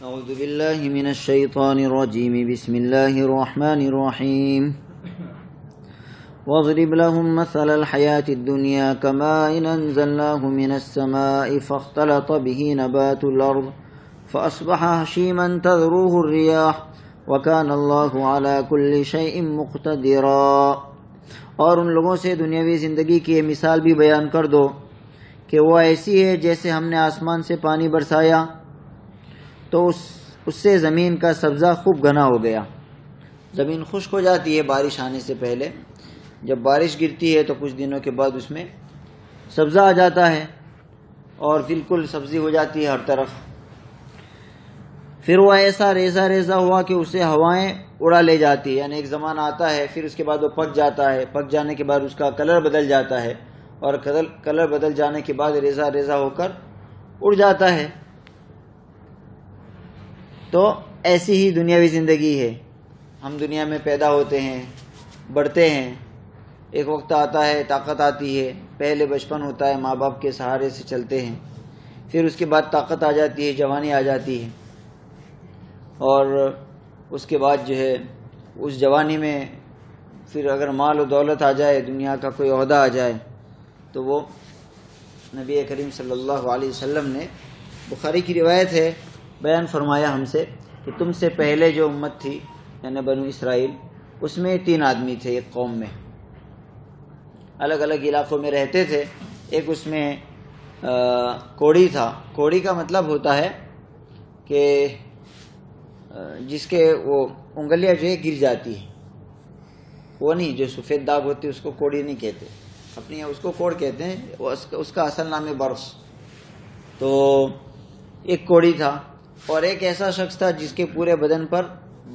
اعوذ باللہ من الشیطان الرجیم بسم اللہ الرحمن الرحیم واضرب لهم مثل الحياة الدنيا كماء أنزلناه من السماء فاختلط به نبات الأرض فأصبح هشيما تذروه الرياح وكان الله على كل شيء مقتدرا۔ اور ان لوگوں سے دنیاوی زندگی کی یہ مثال بھی بیان کر دو کہ وہ ایسی ہے جیسے ہم نے آسمان سے پانی برسایا تو اس سے زمین کا سبزہ خوب گھنا ہو گیا۔ زمین خشک ہو جاتی ہے بارش آنے سے پہلے، جب بارش گرتی ہے تو کچھ دنوں کے بعد اس میں سبزہ آ جاتا ہے اور بالکل سبزی ہو جاتی ہے ہر طرف۔ پھر وہ ایسا ریزہ ریزہ ہوا کہ اسے ہوائیں اڑا لے جاتی ہے، یعنی ایک زمانہ آتا ہے پھر اس کے بعد وہ پک جاتا ہے، پک جانے کے بعد اس کا کلر بدل جاتا ہے اور کلر بدل جانے کے بعد ریزہ ریزہ ہو کر اڑ جاتا ہے۔ تو ایسی ہی دنیاوی زندگی ہے، ہم دنیا میں پیدا ہوتے ہیں، بڑھتے ہیں، ایک وقت آتا ہے طاقت آتی ہے، پہلے بچپن ہوتا ہے ماں باپ کے سہارے سے چلتے ہیں، پھر اس کے بعد طاقت آ جاتی ہے، جوانی آ جاتی ہے، اور اس کے بعد جو ہے اس جوانی میں پھر اگر مال و دولت آ جائے، دنیا کا کوئی عہدہ آ جائے تو وہ نبی کریم صلی اللہ علیہ وسلم نے، بخاری کی روایت ہے، بیان فرمایا ہم سے کہ تم سے پہلے جو امت تھی یعنی بنو اسرائیل، اس میں 3 آدمی تھے ایک قوم میں، الگ الگ علاقوں میں رہتے تھے۔ ایک اس میں کوڑی تھا، کوڑی کا مطلب ہوتا ہے کہ جس کے وہ انگلیاں جو ہے گر جاتی ہے، وہ نہیں، جو سفید داغ ہوتی ہے اس کو کوڑی نہیں کہتے، اپنی اس کو کوڑ کہتے ہیں، اس کا اصل نام ہے برس۔ تو ایک کوڑی تھا اور ایک ایسا شخص تھا جس کے پورے بدن پر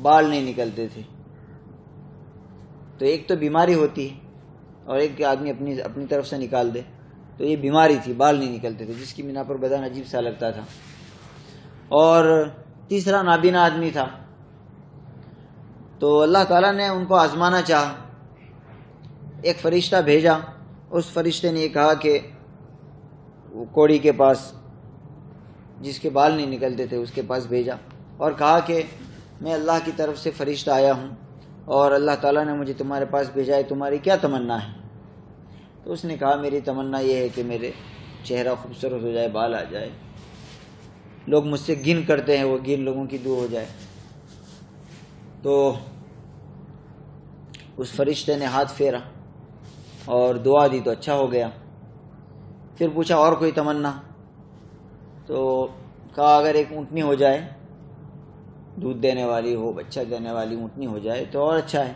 بال نہیں نکلتے تھے۔ تو ایک تو بیماری ہوتی ہے اور ایک آدمی اپنی طرف سے نکال دے، تو یہ بیماری تھی، بال نہیں نکلتے تھے، جس کی بنا پر بدن عجیب سا لگتا تھا۔ اور تیسرا نابینا آدمی تھا۔ تو اللہ تعالیٰ نے ان کو آزمانا چاہا، ایک فرشتہ بھیجا، اس فرشتے نے یہ کہا کہ وہ کوڑی کے پاس جس کے بال نہیں نکلتے تھے اس کے پاس بھیجا اور کہا کہ میں اللہ کی طرف سے فرشتہ آیا ہوں اور اللہ تعالیٰ نے مجھے تمہارے پاس بھیجا ہے، تمہاری کیا تمنا ہے؟ تو اس نے کہا میری تمنا یہ ہے کہ میرے چہرہ خوبصورت ہو جائے، بال آ جائے، لوگ مجھ سے گن کرتے ہیں وہ گن لوگوں کی دور ہو جائے۔ تو اس فرشتے نے ہاتھ پھیرا اور دعا دی تو اچھا ہو گیا۔ پھر پوچھا اور کوئی تمنا؟ تو کہا اگر ایک اونٹنی ہو جائے، دودھ دینے والی ہو، بچہ دینے والی اونٹنی ہو جائے تو اور اچھا ہے۔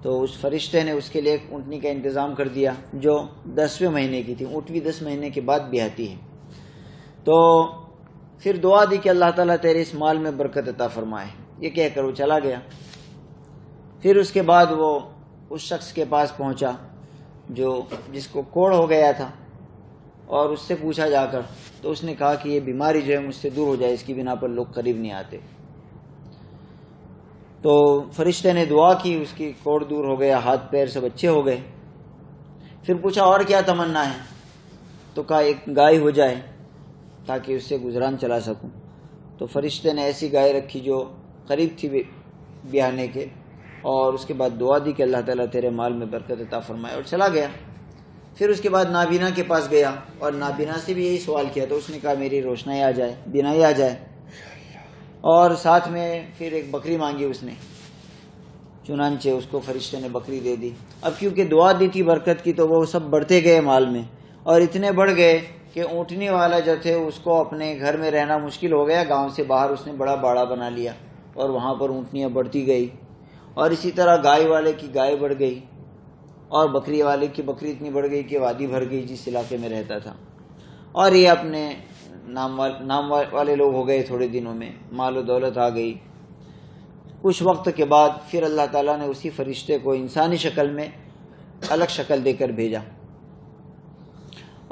تو اس فرشتے نے اس کے لیے ایک اونٹنی کا انتظام کر دیا جو 10ویں مہینے کی تھی، اونٹنی 10 مہینے کے بعد بھی آتی ہے۔ تو پھر دعا دی کہ اللہ تعالیٰ تیرے اس مال میں برکت عطا فرمائے، یہ کہہ کر وہ چلا گیا۔ پھر اس کے بعد وہ اس شخص کے پاس پہنچا جس کو کوڑ ہو گیا تھا اور اس سے پوچھا جا کر، تو اس نے کہا کہ یہ بیماری جو ہے مجھ سے دور ہو جائے، اس کی بنا پر لوگ قریب نہیں آتے۔ تو فرشتے نے دعا کی، اس کی کوڑ دور ہو گیا، ہاتھ پیر سب اچھے ہو گئے۔ پھر پوچھا اور کیا تمنا ہے؟ تو کہا ایک گائے ہو جائے تاکہ اس سے گزران چلا سکوں۔ تو فرشتے نے ایسی گائے رکھی جو قریب تھی بیانے کے، اور اس کے بعد دعا دی کہ اللہ تعالیٰ تیرے مال میں برکت عطا فرمائے، اور چلا گیا۔ پھر اس کے بعد نابینا کے پاس گیا اور نابینا سے بھی یہی سوال کیا، تو اس نے کہا میری روشنائی آ جائے، بینائی آ جائے، اور ساتھ میں پھر ایک بکری مانگی اس نے، چنانچہ اس کو فرشتے نے بکری دے دی۔ اب کیونکہ دعا دی تھی برکت کی تو وہ سب بڑھتے گئے مال میں، اور اتنے بڑھ گئے کہ اونٹنی والا جو تھے اس کو اپنے گھر میں رہنا مشکل ہو گیا، گاؤں سے باہر اس نے بڑا باڑا بنا لیا اور وہاں پر اونٹنیاں بڑھتی گئی، اور اسی طرح گائے والے کی گائے بڑھ گئی اور بکری والے کی بکری اتنی بڑھ گئی کہ وادی بھر گئی جس علاقے میں رہتا تھا، اور یہ اپنے نام والے لوگ ہو گئے، تھوڑے دنوں میں مال و دولت آ گئی۔ کچھ وقت کے بعد پھر اللہ تعالیٰ نے اسی فرشتے کو انسانی شکل میں الگ شکل دے کر بھیجا،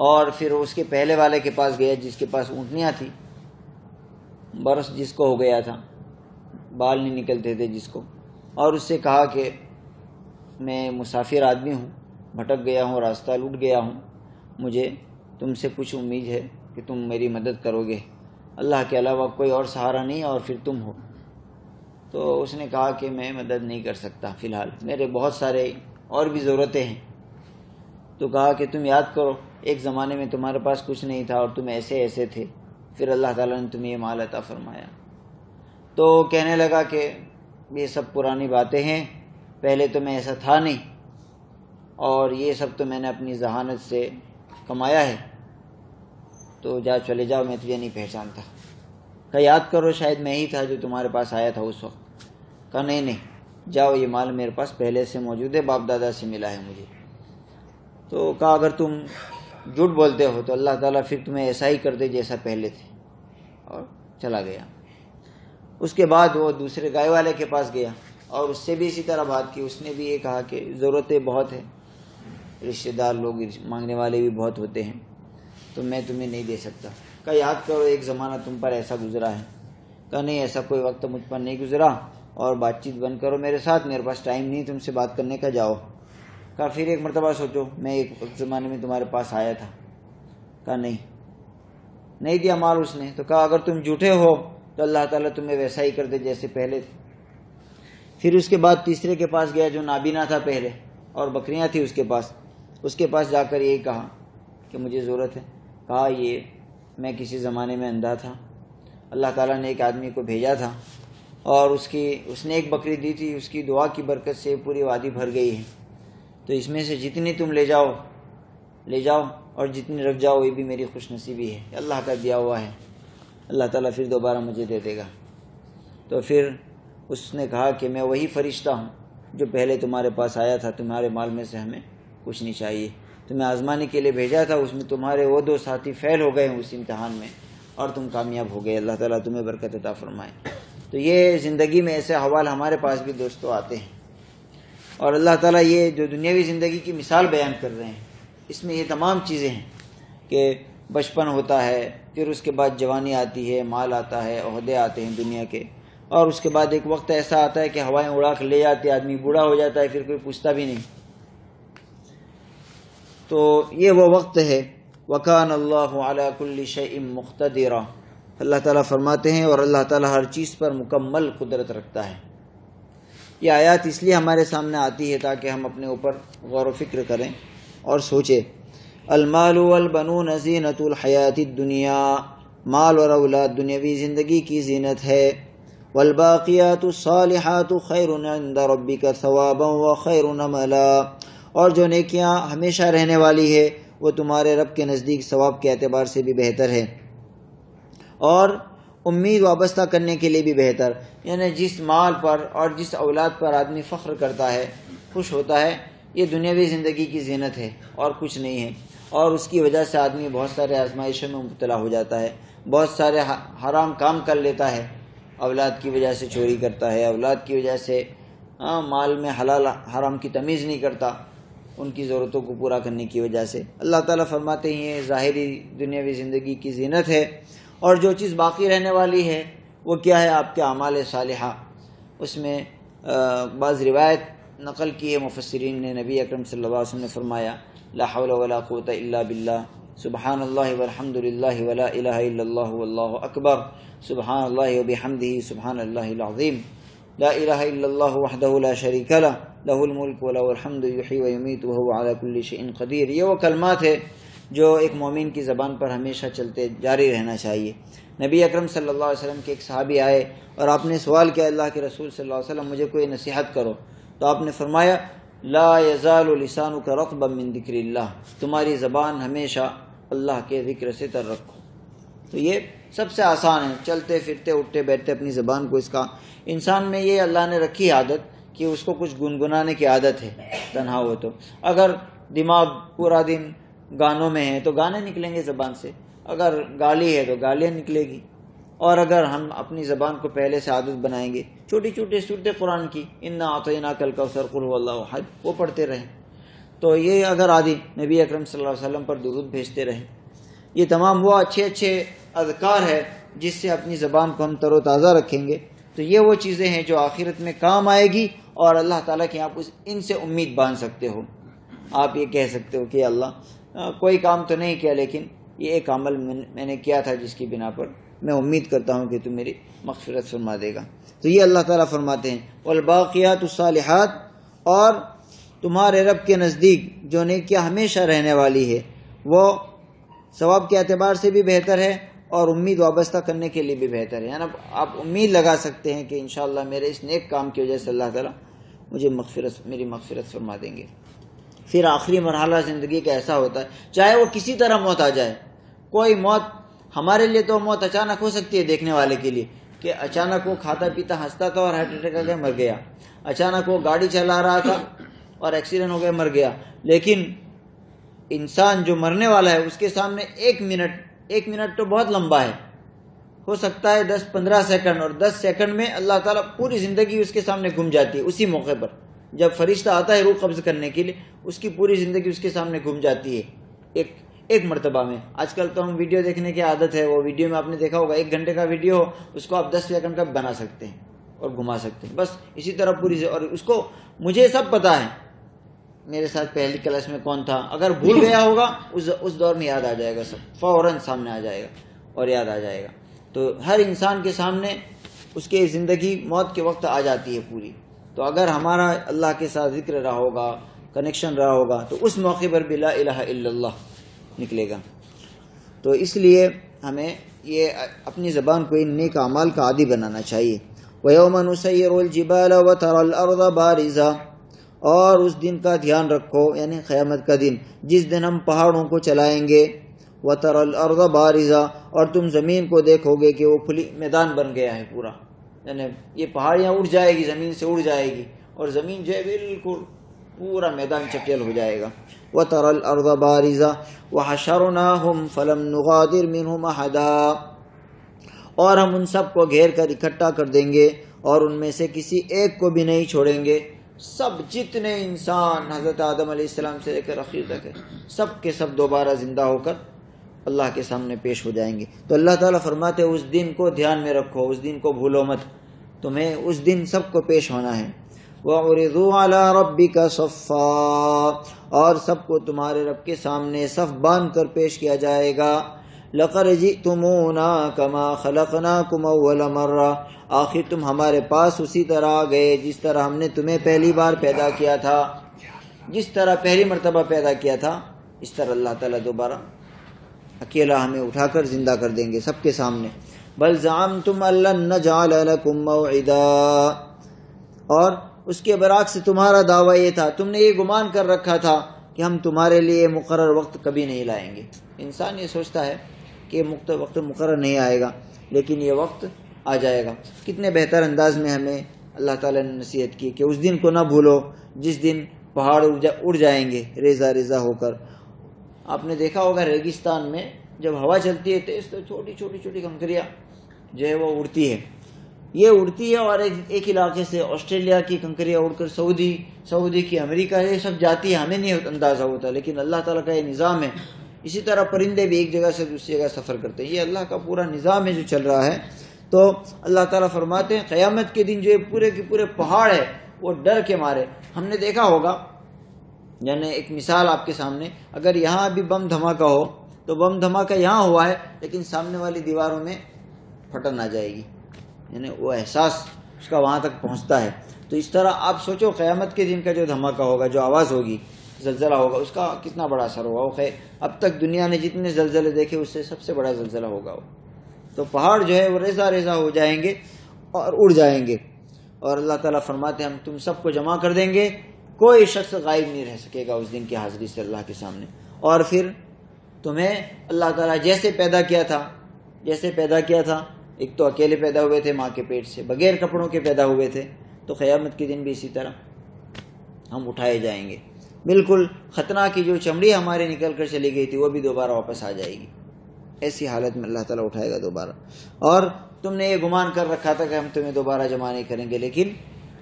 اور پھر اس کے پہلے والے کے پاس گیا جس کے پاس اونٹنیاں تھیں، برس جس کو ہو گیا تھا، بال نہیں نکلتے تھے جس کو، اور اس سے کہا کہ میں مسافر آدمی ہوں، بھٹک گیا ہوں، راستہ لوٹ گیا ہوں، مجھے تم سے کچھ امید ہے کہ تم میری مدد کرو گے۔ اللہ کے علاوہ کوئی اور سہارا نہیں اور پھر تم ہو۔ تو اس نے کہا کہ میں مدد نہیں کر سکتا فی الحال، میرے بہت سارے اور بھی ضرورتیں ہیں۔ تو کہا کہ تم یاد کرو ایک زمانے میں تمہارے پاس کچھ نہیں تھا اور تم ایسے ایسے تھے، پھر اللہ تعالیٰ نے تمہیں یہ مال عطا فرمایا۔ تو کہنے لگا کہ یہ سب پرانی باتیں ہیں، پہلے تو میں ایسا تھا نہیں، اور یہ سب تو میں نے اپنی ذہانت سے کمایا ہے، تو چلے جاؤ، میں تجھے نہیں پہچانتا۔ کہا یاد کرو شاید میں ہی تھا جو تمہارے پاس آیا تھا اس وقت۔ کہا نہیں، جاؤ، یہ مال میرے پاس پہلے سے موجود ہے، باپ دادا سے ملا ہے مجھے۔ تو کہا اگر تم جھوٹ بولتے ہو تو اللہ تعالیٰ پھر تمہیں ایسا ہی کر دے جیسا پہلے تھے، اور چلا گیا۔ اس کے بعد وہ دوسرے گائے والے کے پاس گیا اور اس سے بھی اسی طرح بات کی۔ اس نے بھی یہ کہا کہ ضرورتیں بہت ہیں، رشتہ دار لوگ مانگنے والے بھی بہت ہوتے ہیں، تو میں تمہیں نہیں دے سکتا۔ کہا یاد کرو ایک زمانہ تم پر ایسا گزرا ہے۔ کہا نہیں، ایسا کوئی وقت مجھ پر نہیں گزرا، اور بات چیت بند کرو میرے ساتھ، میرے پاس ٹائم نہیں تم سے بات کرنے کا، جاؤ۔ کہا پھر ایک مرتبہ سوچو، میں ایک زمانے میں تمہارے پاس آیا تھا۔ کہا نہیں دیا مال اس نے۔ تو کہا اگر تم جھوٹے ہو تو اللہ تعالیٰ تمہیں ویسا ہی کر دے جیسے پہلے تھے۔ پھر اس کے بعد تیسرے کے پاس گیا جو نابینا تھا پہلے، اور بکریاں تھیں اس کے پاس جا کر یہی کہا کہ مجھے ضرورت ہے۔ کہا یہ میں کسی زمانے میں اندھا تھا، اللہ تعالیٰ نے ایک آدمی کو بھیجا تھا اور اس نے ایک بکری دی تھی، اس کی دعا کی برکت سے پوری وادی بھر گئی ہے، تو اس میں سے جتنی تم لے جاؤ اور جتنی رکھ جاؤ، یہ بھی میری خوش نصیبی ہے، اللہ کا دیا ہوا ہے، اللہ تعالیٰ پھر دوبارہ مجھے دے دے گا۔ تو پھر اس نے کہا کہ میں وہی فرشتہ ہوں جو پہلے تمہارے پاس آیا تھا، تمہارے مال میں سے ہمیں کچھ نہیں چاہیے، تمہیں آزمانے کے لیے بھیجا تھا، اس میں تمہارے وہ 2 ساتھی فیل ہو گئے اس امتحان میں اور تم کامیاب ہو گئے، اللہ تعالیٰ تمہیں برکت عطا فرمائے۔ تو یہ زندگی میں ایسے احوال ہمارے پاس بھی دوستوں آتے ہیں، اور اللہ تعالیٰ یہ جو دنیاوی زندگی کی مثال بیان کر رہے ہیں، اس میں یہ تمام چیزیں ہیں کہ بچپن ہوتا ہے، پھر اس کے بعد جوانی آتی ہے، مال آتا ہے، عہدے آتے ہیں دنیا کے، اور اس کے بعد ایک وقت ایسا آتا ہے کہ ہوائیں اڑا کر لے جاتی، آدمی بوڑھا ہو جاتا ہے، پھر کوئی پوچھتا بھی نہیں۔ تو یہ وہ وقت ہے، وَكَانَ اللَّهُ عَلَى كُلِّ شَيْءٍ مُقْتَدِرًا، اللہ تعالیٰ فرماتے ہیں اور اللہ تعالیٰ ہر چیز پر مکمل قدرت رکھتا ہے۔ یہ آیات اس لیے ہمارے سامنے آتی ہے تاکہ ہم اپنے اوپر غور و فکر کریں اور سوچیں۔ المال والبنون زینت الحیات الدنیا، مال اور اولاد دنیاوی زندگی کی زینت ہے۔ والباقیات الصالحات خیر عند ربک ثوابا وخیر املا، اور جو نیکیاں ہمیشہ رہنے والی ہے وہ تمہارے رب کے نزدیک ثواب کے اعتبار سے بھی بہتر ہے، اور امید وابستہ کرنے کے لیے بھی بہتر۔ یعنی جس مال پر اور جس اولاد پر آدمی فخر کرتا ہے، خوش ہوتا ہے، یہ دنیاوی زندگی کی زینت ہے اور کچھ نہیں ہے، اور اس کی وجہ سے آدمی بہت سارے آزمائشوں میں مبتلا ہو جاتا ہے، بہت سارے حرام کام کر لیتا ہے، اولاد کی وجہ سے چوری کرتا ہے، اولاد کی وجہ سے مال میں حلال حرام کی تمیز نہیں کرتا، ان کی ضرورتوں کو پورا کرنے کی وجہ سے۔ اللہ تعالیٰ فرماتے ہیں یہ ظاہری دنیاوی زندگی کی زینت ہے، اور جو چیز باقی رہنے والی ہے وہ کیا ہے؟ آپ کے اعمال صالحہ۔ اس میں بعض روایت نقل کی ہے مفسرین نے، نبی اکرم صلی اللہ علیہ وسلم نے فرمایا لا حول ولا قوة الا باللہ، سبحان اللہ والحمد للہ ولا الہ الا اللہ واللہ اکبر، سبحان اللہ وبحمدہ سبحان اللہ العظیم، لا الہ الا اللہ وحدہ لا شریک لہ، لہ الملک ولہ الحمد یحیی ویمیت وہو علی کل شیء قدیر۔ یہ وہ کلمات ہے جو ایک مومن کی زبان پر ہمیشہ چلتے جاری رہنا چاہیے۔ نبی اکرم صلی اللہ علیہ وسلم کے ایک صحابی آئے اور آپ نے سوال کیا اللہ کے رسول صلی اللہ علیہ وسلم مجھے کوئی نصیحت کرو، تو آپ نے فرمایا لا یزال لسانک رطبا من ذکر اللہ، تمہاری زبان ہمیشہ اللہ کے ذکر سے تر رکھو۔ تو یہ سب سے آسان ہے، چلتے پھرتے اٹھتے بیٹھتے اپنی زبان کو، اس کا انسان میں یہ اللہ نے رکھی عادت کہ اس کو کچھ گنگنانے کی عادت ہے تنہا ہو تو۔ اگر دماغ پورا دن گانوں میں ہے تو گانے نکلیں گے زبان سے، اگر گالی ہے تو گالیاں نکلے گی، اور اگر ہم اپنی زبان کو پہلے سے عادت بنائیں گے چھوٹی چھوٹی سورتیں قرآن کی، انا اعطیناک الکوثر قل هو اللہ احد، وہ پڑھتے رہیں، تو یہ اگر عادی نبی اکرم صلی اللہ علیہ وسلم پر درود بھیجتے رہیں، یہ تمام وہ اچھے اچھے اذکار ہے جس سے اپنی زبان کو ہم تر و تازہ رکھیں گے، تو یہ وہ چیزیں ہیں جو آخرت میں کام آئے گی، اور اللہ تعالیٰ کی آپ ان سے امید باندھ سکتے ہو۔ آپ یہ کہہ سکتے ہو کہ اللہ کوئی کام تو نہیں کیا لیکن یہ ایک عمل میں نے کیا تھا جس کی بنا پر میں امید کرتا ہوں کہ تو میری مغفرت فرما دے گا۔ تو یہ اللہ تعالیٰ فرماتے ہیں والباقیات الصالحات، اور تمہارے رب کے نزدیک جو نیکیاں ہمیشہ رہنے والی ہے وہ ثواب کے اعتبار سے بھی بہتر ہے اور امید وابستہ کرنے کے لیے بھی بہتر ہے، یعنی آپ امید لگا سکتے ہیں کہ انشاءاللہ میرے اس نیک کام کی وجہ سے اللہ تعالیٰ مجھے میری مغفرت فرما دیں گے۔ پھر آخری مرحلہ زندگی کا ایسا ہوتا ہے، چاہے وہ کسی طرح موت آ جائے، کوئی موت ہمارے لیے تو موت اچانک ہو سکتی ہے دیکھنے والے کے لیے، کہ اچانک وہ کھاتا پیتا ہنستا تھا اور ہارٹ اٹیک آ گیا مر گیا، اچانک وہ گاڑی چلا رہا تھا اور ایکسیڈنٹ ہو گیا مر گیا۔ لیکن انسان جو مرنے والا ہے اس کے سامنے ایک منٹ تو بہت لمبا ہے، ہو سکتا ہے 10-15 سیکنڈ، اور 10 سیکنڈ میں اللہ تعالیٰ پوری زندگی اس کے سامنے گھوم جاتی ہے۔ اسی موقع پر جب فرشتہ آتا ہے روح قبض کرنے کے لیے، اس کی پوری زندگی اس کے سامنے گھوم جاتی ہے ایک مرتبہ میں۔ آج کل تو ہم ویڈیو دیکھنے کی عادت ہے، وہ ویڈیو میں آپ نے دیکھا ہوگا 1 گھنٹے کا ویڈیو ہو اس کو آپ 10 سیکنڈ کا بنا سکتے ہیں اور گھما سکتے ہیں، بس اسی طرح پوری۔ اور اس کو مجھے سب پتا ہے، میرے ساتھ پہلی کلاس میں کون تھا، اگر بھول گیا ہوگا اس دور میں یاد آ جائے گا، سب فوراً سامنے آ جائے گا اور یاد آ جائے گا۔ تو ہر انسان کے سامنے اس کی زندگی موت کے وقت آ جاتی ہے پوری۔ تو اگر ہمارا اللہ کے ساتھ ذکر رہا ہوگا، کنیکشن رہا ہوگا، تو اس موقع پر بھی لا الہ الا اللہ نکلے گا۔ تو اس لیے ہمیں یہ اپنی زبان کو ان نیک اعمال کا عادی بنانا چاہیے۔ وَيَوْمَ نُسَيِّرُ الْجِبَالَ وَتَرَى الْأَرْضَ بَارِزَةً، اور اس دن کا دھیان رکھو، یعنی قیامت کا دن، جس دن ہم پہاڑوں کو چلائیں گے، وَتَرَى الْأَرْضَ بَارِزَةً، اور تم زمین کو دیکھو گے کہ وہ کھلی میدان بن گیا ہے پورا، یعنی یہ پہاڑیاں اڑ جائے گی، زمین سے اڑ جائے گی، اور زمین جو ہے بالکل پورا میدان چٹیل ہو جائے گا۔ وَتَرَى الْأَرْضَ بَارِزَةً وَحَشَرْنَاهُمْ فَلَمْ نُغَادِرْ مِنْهُمْ أَحَدًا، اور ہم ان سب کو گھیر کر اکٹھا کر دیں گے اور ان میں سے کسی ایک کو بھی نہیں چھوڑیں گے۔ سب جتنے انسان حضرت آدم علیہ السلام سے لے کر اخیر تک ہے، سب کے سب دوبارہ زندہ ہو کر اللہ کے سامنے پیش ہو جائیں گے۔ تو اللہ تعالیٰ فرماتے ہیں اس دن کو دھیان میں رکھو، اس دن کو بھولو مت، تمہیں اس دن سب کو پیش ہونا ہے۔ وَعُرِضُوا عَلَىٰ رَبِّكَ صَفًّا، اور سب کو تمہارے رب کے سامنے صف باندھ کر پیش کیا جائے گا۔ لَقَدْ جِئْتُمُونَا كَمَا خَلَقْنَاكُمْ أَوَّلَ مَرَّةٍ، آخر تم ہمارے پاس اسی طرح آ گئے جس طرح ہم نے تمہیں پہلی بار پیدا کیا تھا، جس طرح پہلی مرتبہ پیدا کیا تھا اس طرح اللہ تعالیٰ دوبارہ اکیلا ہمیں اٹھا کر زندہ کر دیں گے سب کے سامنے۔ بل زعمتم ان لن نجعل لكم موعدا، اور اس کے برعکس تمہارا دعویٰ یہ تھا، تم نے یہ گمان کر رکھا تھا کہ ہم تمہارے لیے مقرر وقت کبھی نہیں لائیں گے۔ انسان یہ سوچتا ہے کہ وقت مقرر نہیں آئے گا، لیکن یہ وقت آ جائے گا۔ کتنے بہتر انداز میں ہمیں اللہ تعالیٰ نے نصیحت کی کہ اس دن کو نہ بھولو جس دن پہاڑ اڑ جائیں گے ریزہ ریزہ ہو کر۔ آپ نے دیکھا ہوگا ریگستان میں جب ہوا چلتی ہے تیز تو چھوٹی چھوٹی چھوٹی کنکریاں جو ہے وہ اڑتی ہے، یہ اڑتی ہے، اور ایک علاقے سے آسٹریلیا کی کنکریاں اڑ کر سعودی کی، امریکہ، یہ سب جاتی ہے، ہمیں نہیں اندازہ ہوتا، لیکن اللہ تعالیٰ کا یہ نظام ہے۔ اسی طرح پرندے بھی ایک جگہ سے دوسری جگہ سفر کرتے ہیں، یہ اللہ کا پورا نظام ہے جو چل رہا ہے۔ تو اللہ تعالیٰ فرماتے ہیں قیامت کے دن جو پورے کے پورے پہاڑ ہے وہ ڈر کے مارے، ہم نے دیکھا ہوگا، یعنی ایک مثال آپ کے سامنے، اگر یہاں بھی بم دھماکہ ہو تو بم دھماکہ یہاں ہوا ہے لیکن سامنے والی دیواروں میں پھٹن آ جائے گی، یعنی وہ احساس اس کا وہاں تک پہنچتا ہے۔ تو اس طرح آپ سوچو قیامت کے دن کا جو دھماکہ ہوگا، جو آواز ہوگی، زلزلہ ہوگا، اس کا کتنا بڑا اثر ہوگا۔ وہ اب تک دنیا نے جتنے زلزلے دیکھے اس سے سب سے بڑا زلزلہ ہوگا وہ۔ تو پہاڑ جو ہے وہ ریزہ ریزہ ہو جائیں گے اور اڑ جائیں گے، اور اللہ تعالیٰ فرماتے ہیں ہم تم سب کو جمع کر دیں گے، کوئی شخص غائب نہیں رہ سکے گا اس دن کی حاضری سے اللہ کے سامنے۔ اور پھر تمہیں اللہ تعالیٰ جیسے پیدا کیا تھا، ایک تو اکیلے پیدا ہوئے تھے ماں کے پیٹ سے، بغیر کپڑوں کے پیدا ہوئے تھے، تو قیامت کے دن بھی اسی طرح ہم اٹھائے جائیں گے۔ بالکل ختنہ کی جو چمڑی ہماری نکل کر چلی گئی تھی وہ بھی دوبارہ واپس آ جائے گی، ایسی حالت میں اللہ تعالیٰ اٹھائے گا دوبارہ۔ اور تم نے یہ گمان کر رکھا تھا کہ ہم تمہیں دوبارہ جمع نہیں کریں گے، لیکن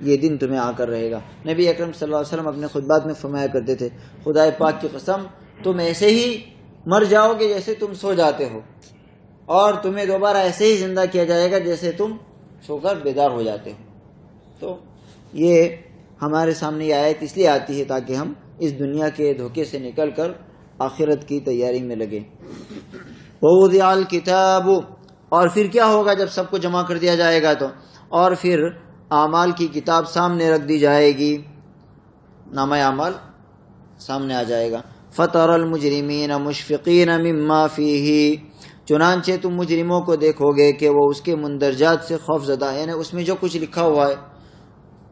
یہ دن تمہیں آ کر رہے گا۔ نبی اکرم صلی اللہ علیہ وسلم اپنے خطبات میں فرمایا کرتے تھے، خدا پاک کی قسم تم ایسے ہی مر جاؤ گے جیسے تم سو جاتے ہو، اور تمہیں دوبارہ ایسے ہی زندہ کیا جائے گا جیسے تم سو کر بیدار ہو جاتے ہو۔ تو یہ ہمارے سامنے یہ آیت اس لیے آتی ہے تاکہ ہم اس دنیا کے دھوکے سے نکل کر آخرت کی تیاری میں لگیں۔ وَوُضِعَ الْكِتَابُ، اور پھر کیا ہوگا جب سب کو جمع کر دیا جائے گا تو، اور پھر اعمال کی کتاب سامنے رکھ دی جائے گی، نامہ اعمال سامنے آ جائے گا۔ فَتَرَى الْمُجْرِمِينَ مُشْفِقِينَ مِمَّا فِيهِ، چنانچہ تم مجرموں کو دیکھو گے کہ وہ اس کے مندرجات سے خوف زدہ، یعنی اس میں جو کچھ لکھا ہوا ہے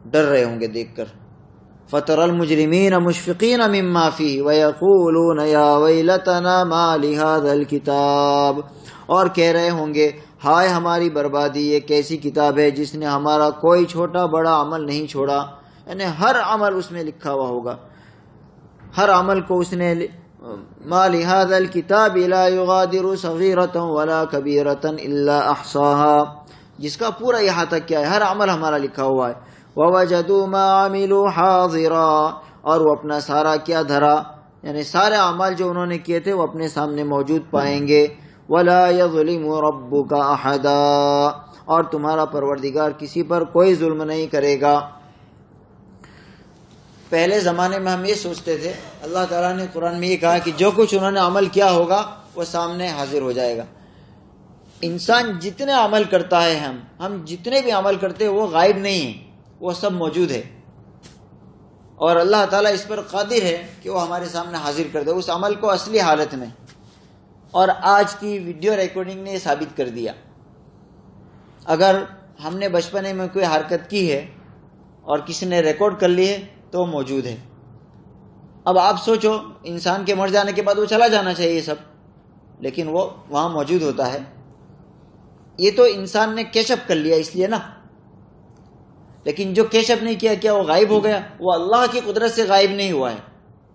ڈر رہے ہوں گے دیکھ کر۔ فَتَرَى الْمُجْرِمِينَ مُشْفِقِينَ مِمَّا فِيهِ وَيَقُولُونَ يَا وَيْلَتَنَا مَا لِهَذَا الْكِتَابِ، اور کہہ رہے ہوں گے ہائے ہماری بربادی، یہ کیسی کتاب ہے جس نے ہمارا کوئی چھوٹا بڑا عمل نہیں چھوڑا، یعنی ہر عمل اس میں لکھا ہوا ہوگا، ہر عمل کو اس نے ما لهذا الكتاب لا يغادر صغيرة ولا كبيرة الا احصاها، جس کا پورا احاطہ کیا ہے، ہر عمل ہمارا لکھا ہوا ہے۔ ووجدوا ما عملوا حاضرا، اور وہ اپنا سارا کیا دھرا، یعنی سارے اعمال جو انہوں نے کیے تھے وہ اپنے سامنے موجود پائیں گے۔ ولا يظلم ربك احدا، اور تمہارا پروردگار کسی پر کوئی ظلم نہیں کرے گا۔ پہلے زمانے میں ہم یہ سوچتے تھے، اللہ تعالیٰ نے قرآن میں یہ کہا کہ جو کچھ انہوں نے عمل کیا ہوگا وہ سامنے حاضر ہو جائے گا۔ انسان جتنے عمل کرتا ہے، ہم جتنے بھی عمل کرتے ہیں وہ غائب نہیں ہیں، وہ سب موجود ہے، اور اللہ تعالیٰ اس پر قادر ہے کہ وہ ہمارے سامنے حاضر کر دے اس عمل کو اصلی حالت میں۔ اور آج کی ویڈیو ریکارڈنگ نے یہ ثابت کر دیا، اگر ہم نے بچپنے میں کوئی حرکت کی ہے اور کسی نے ریکارڈ کر لی ہے تو موجود ہے۔ اب آپ سوچو، انسان کے مر جانے کے بعد وہ چلا جانا چاہیے یہ سب، لیکن وہ وہاں موجود ہوتا ہے۔ یہ تو انسان نے کیچ اپ کر لیا اس لیے نا، لیکن جو کیچ اپ نہیں کیا، کیا وہ غائب ہو گیا؟ وہ اللہ کی قدرت سے غائب نہیں ہوا ہے،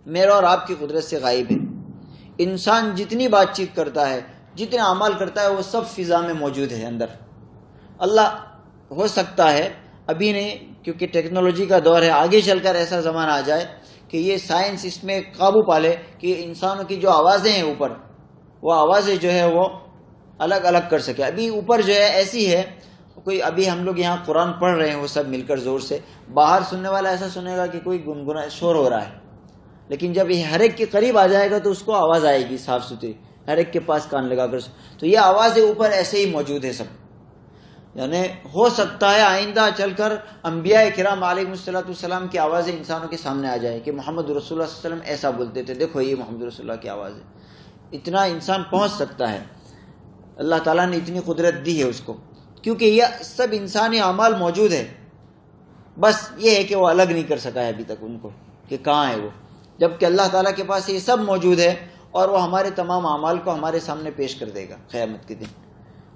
میرا اور آپ کی قدرت سے غائب ہے۔ انسان جتنی بات چیت کرتا ہے، جتنے اعمال کرتا ہے، وہ سب فضا میں موجود ہے اندر۔ اللہ ہو سکتا ہے ابھی نہیں، کیونکہ ٹیکنالوجی کا دور ہے، آگے چل کر ایسا زمانہ آ جائے کہ یہ سائنس اس میں قابو پالے کہ انسانوں کی جو آوازیں ہیں اوپر، وہ آوازیں جو ہے وہ الگ الگ کر سکے۔ ابھی اوپر جو ہے ایسی ہے، کوئی ابھی ہم لوگ یہاں قرآن پڑھ رہے ہیں وہ سب مل کر زور سے، باہر سننے والا ایسا سنے گا کہ کوئی گنگنا شور ہو رہا ہے، لیکن جب یہ ہر ایک کے قریب آ جائے گا تو اس کو آواز آئے گی صاف ستھری، ہر ایک کے پاس کان لگا کر۔ تو یہ آوازیں اوپر ایسے ہی موجود ہے سب، یعنی ہو سکتا ہے آئندہ چل کر انبیاء کرام علیہ السلام کی آوازیں انسانوں کے سامنے آ جائے کہ محمد رسول اللہ صلی اللہ علیہ وسلم ایسا بولتے تھے، دیکھو یہ محمد رسول اللہ کی آواز ہے۔ اتنا انسان پہنچ سکتا ہے، اللہ تعالیٰ نے اتنی قدرت دی ہے اس کو، کیونکہ یہ سب انسانی اعمال موجود ہے، بس یہ ہے کہ وہ الگ نہیں کر سکا ہے ابھی تک ان کو کہ کہاں ہے وہ، جبکہ اللہ تعالیٰ کے پاس یہ سب موجود ہے، اور وہ ہمارے تمام اعمال کو ہمارے سامنے پیش کر دے گا قیامت کے دن۔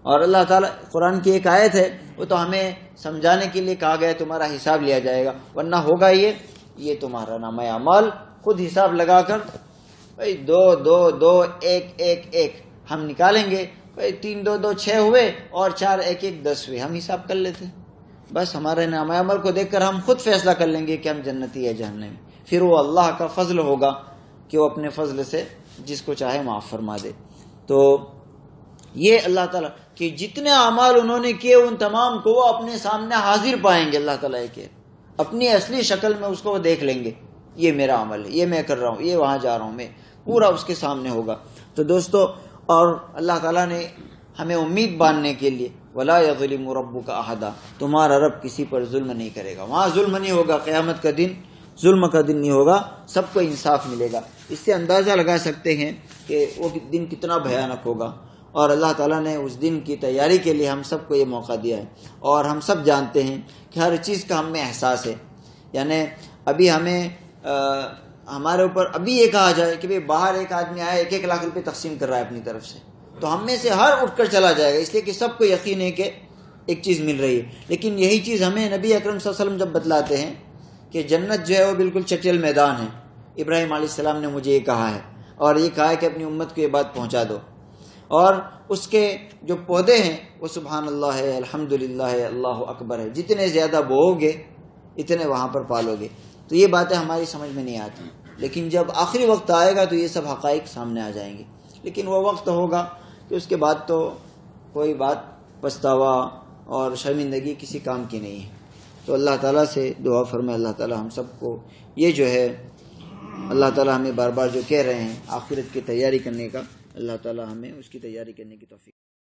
اور اللہ تعالیٰ قرآن کی ایک آیت ہے، وہ تو ہمیں سمجھانے کے لیے کہا گیا ہے تمہارا حساب لیا جائے گا، ورنہ ہوگا یہ تمہارا نامہ اعمال خود حساب لگا کر بھائی 2 2 2 1 1 1 ہم نکالیں گے، بھائی 3 2 2 6 ہوئے اور 4 1 1 10 ہوئے، ہم حساب کر لیتے ہیں، بس ہمارے نامہ عمل کو دیکھ کر ہم خود فیصلہ کر لیں گے کہ ہم جنتی ہے جہنمی۔ پھر وہ اللہ کا فضل ہوگا کہ وہ اپنے فضل سے جس کو چاہے معاف فرما دے۔ تو یہ اللہ تعالیٰ کہ جتنے اعمال انہوں نے کیے ان تمام کو وہ اپنے سامنے حاضر پائیں گے، اللہ تعالیٰ کے اپنی اصلی شکل میں اس کو وہ دیکھ لیں گے، یہ میرا عمل ہے، یہ میں کر رہا ہوں، یہ وہاں جا رہا ہوں، میں پورا اس کے سامنے ہوگا۔ تو دوستو، اور اللہ تعالیٰ نے ہمیں امید باندھنے کے لیے وَلَا يَظْلِمُ رَبُّكَ أَحَدًا، تمہارا رب کسی پر ظلم نہیں کرے گا، وہاں ظلم نہیں ہوگا، قیامت کا دن ظلم کا دن نہیں ہوگا، سب کو انصاف ملے گا۔ اس سے اندازہ لگا سکتے ہیں کہ وہ دن کتنا بھیانک ہوگا، اور اللہ تعالیٰ نے اس دن کی تیاری کے لیے ہم سب کو یہ موقع دیا ہے، اور ہم سب جانتے ہیں کہ ہر چیز کا ہم میں احساس ہے، یعنی ابھی ہمیں ہمارے اوپر ابھی یہ کہا جائے کہ بھئی باہر ایک آدمی آیا 1 1 لاکھ روپے تقسیم کر رہا ہے اپنی طرف سے، تو ہم میں سے ہر اٹھ کر چلا جائے گا، اس لیے کہ سب کو یقین ہے کہ ایک چیز مل رہی ہے۔ لیکن یہی چیز ہمیں نبی اکرم صلی اللہ علیہ وسلم جب بتلاتے ہیں کہ جنت جو ہے وہ بالکل چٹیل میدان ہے، ابراہیم علیہ السلام نے مجھے یہ کہا ہے، اور یہ کہا ہے کہ اپنی امت کو یہ بات پہنچا دو، اور اس کے جو پودے ہیں وہ سبحان اللہ ہے، الحمدللہ ہے، اللہ اکبر ہے، جتنے زیادہ بوؤ گے اتنے وہاں پر پالو گے۔ تو یہ باتیں ہماری سمجھ میں نہیں آتی، لیکن جب آخری وقت آئے گا تو یہ سب حقائق سامنے آ جائیں گے، لیکن وہ وقت ہوگا کہ اس کے بعد تو کوئی بات پچھتاوا اور شرمندگی کسی کام کی نہیں ہے۔ تو اللہ تعالیٰ سے دعا فرمائے، اللہ تعالیٰ ہم سب کو یہ جو ہے، اللہ تعالیٰ ہمیں بار بار جو کہہ رہے ہیں آخرت کی تیاری کرنے کا، اللہ تعالیٰ ہمیں اس کی تیاری کرنے کی توفیق